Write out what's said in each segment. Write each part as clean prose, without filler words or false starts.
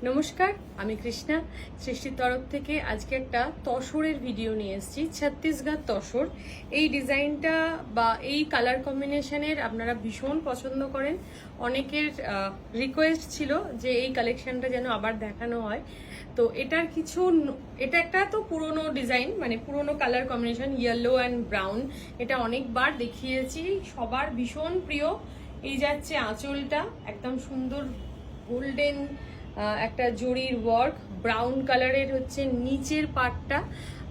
নমস্কার, আমি কৃষ্ণা সৃষ্টির তরফ থেকে আজকে একটা তসরের ভিডিও নিয়ে এসেছি। ছত্তিশগড় তসর, এই ডিজাইনটা বা এই কালার কম্বিনেশনের আপনারা ভীষণ পছন্দ করেন। অনেকের রিকোয়েস্ট ছিল যে এই কালেকশনটা যেন আবার দেখানো হয়। তো এটা একটা তো পুরনো ডিজাইন, মানে পুরনো colour combination, yellow and brown. এটা অনেকবার দেখিয়েছি, সবার ভীষণ প্রিয়। এই যাচ্ছে আঁচলটা, একদম সুন্দর গোল্ডেন একটা জরির ওয়ার্ক, ব্রাউন কালারের হচ্ছে নিচের পার্টটা,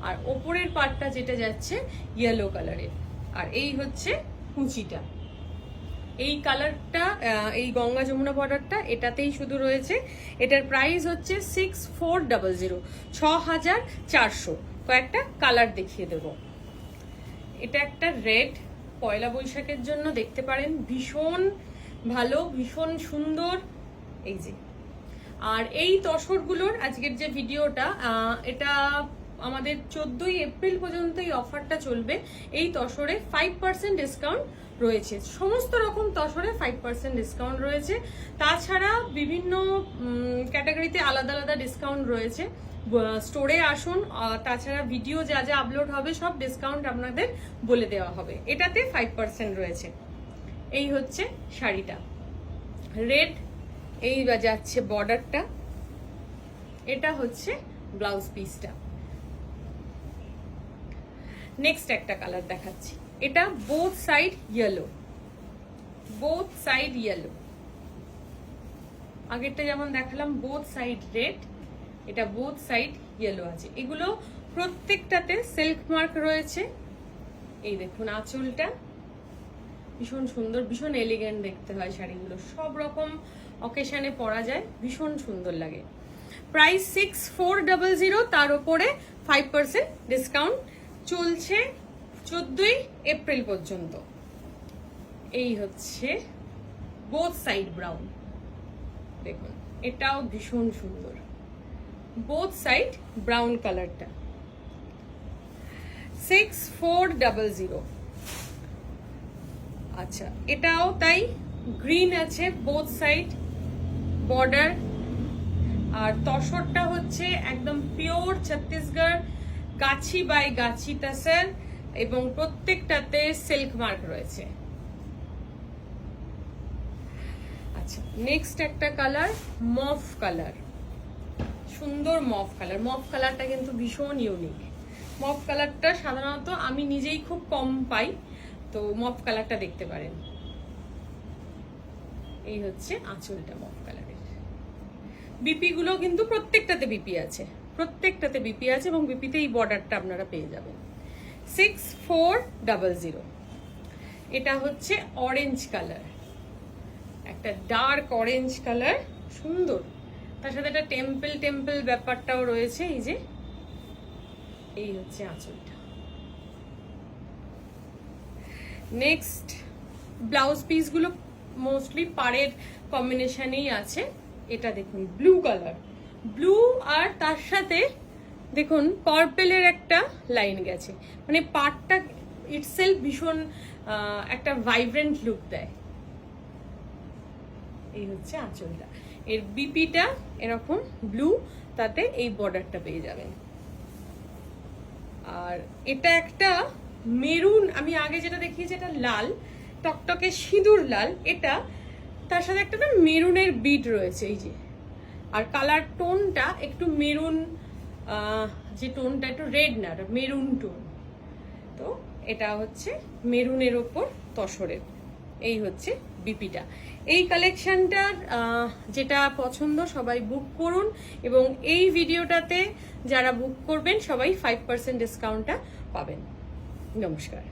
আর ওপরের পার্টটা যেটা যাচ্ছে ইয়েলো কালারের। আর এই হচ্ছে কুচিটা। এই কালারটা, এই গঙ্গা যমুনা বর্ডারটা এটাতেই শুধু রয়েছে। এটার প্রাইস হচ্ছে 6400, 6400। কয়েকটা কালার দেখিয়ে দেব। এটা একটা রেড, পয়লা বৈশাখের জন্য দেখতে পারেন, ভীষণ ভালো, ভীষণ সুন্দর। এই যে, আর এই তসরগুলোর আজকের যে ভিডিওটা, এটা আমাদের 14ই এপ্রিল পর্যন্ত এই অফারটা চলবে। এই তসরে 5% ডিসকাউন্ট রয়েছে, সমস্ত রকম তসরে 5% ডিসকাউন্ট রয়েছে। তাছাড়া বিভিন্ন ক্যাটাগরিতে আলাদা আলাদা ডিসকাউন্ট রয়েছে। স্টোরে আসুন, তাছাড়া ভিডিও যা যা আপলোড হবে সব ডিসকাউন্ট আপনাদের বলে দেওয়া হবে। এটাতে 5% রয়েছে। এই হচ্ছে শাড়িটা রেড, এই যাচ্ছে বর্ডারটা, এটা হচ্ছে ব্লাউজ পিসটা। নেক্সট একটা কালার দেখাচ্ছি, এটা both side yellow, both side yellow. আগেরটা যেমন দেখালাম বোথ সাইড রেড, এটা বোথ সাইড ইয়েলো আছে। এগুলো প্রত্যেকটাতে সিল্ক মার্ক রয়েছে। এই দেখুন আঁচলটা, ভীষণ সুন্দর, ভীষণ এলিগেন্ট দেখতে হয় শাড়িগুলো, সব রকম অকেশনে পরা যায়, ভীষণ সুন্দর লাগে। প্রাইস 6400, তার উপরে 5% ডিসকাউন্ট চলছে 14ই এপ্রিল পর্যন্ত। এই হচ্ছে বোথ সাইড ব্রাউন, দেখুন এটাও ভীষণ সুন্দর, বোথ সাইড ব্রাউন কালারটা। 6400। আচ্ছা, এটাও তাই, গ্রিন আছে বোথ সাইড বর্ডার। আর তসরটা হচ্ছে একদম পিওর ছত্তিশগড় গাছি বাই গাছি তসর, এবং প্রত্যেকটাতে সিল্ক মার্ক রয়েছে। আচ্ছা, নেক্সট একটা কালার মফ কালার, সুন্দর মফ কালার। মফ কালারটা কিন্তু ভীষণ ইউনিক। মফ কালারটা সাধারণত আমি নিজেই খুব কম পাই, তো মফ কালারটা দেখতে পারেন। এই হচ্ছে আঁচলটা মফ কালারের। বিপি গুলো কিন্তু প্রত্যেকটাতে বিপি আছে, প্রত্যেকটাতে বিপি আছে, এবং বিপিতে এই বর্ডারটা আপনারা পেয়ে যাবেন। 6400। এটা হচ্ছে অরেঞ্জ কালার, একটা ডার্ক অরেঞ্জ কালার, সুন্দর। তার সাথে একটা টেম্পল টেম্পল ব্যাপারটাও রয়েছে। এই যে, এই হচ্ছে আঁচলটা। নেক্সট ব্লাউজ পিসগুলো মোস্টলি পাড়ের কম্বিনেশনেই আছে। এটা দেখুন ব্লু কালার, ব্লু, আর তার সাথে দেখুন পার্পেলের একটা লাইন গেছে, মানে পাড়টা ইটসেলফ ভীষণ একটা ভাইব্রেন্ট লুক দেয়। এই হচ্ছে আঁচলটা। এর বিপিটা এরকম ব্লু, তাতে এই বর্ডারটা পেয়ে যাবেন। আর এটা একটা মেরুন, আমি আগে যেটা দেখিয়েছি এটা লাল, টকটকে সিঁদুর লাল। এটা তার সাথে একটা না মেরুনের বিট রয়েছে, এই যে। আর কালার টোনটা একটু মেরুন, যে টোনটা একটু রেড না, মেরুন টোন। তো এটা হচ্ছে মেরুনের ওপর তসরের। এই হচ্ছে বিপিটা। এই কালেকশনটার যেটা পছন্দ সবাই বুক করুন, এবং এই ভিডিওটাতে যারা বুক করবেন সবাই 5% ডিসকাউন্টটা পাবেন। নমস্কার।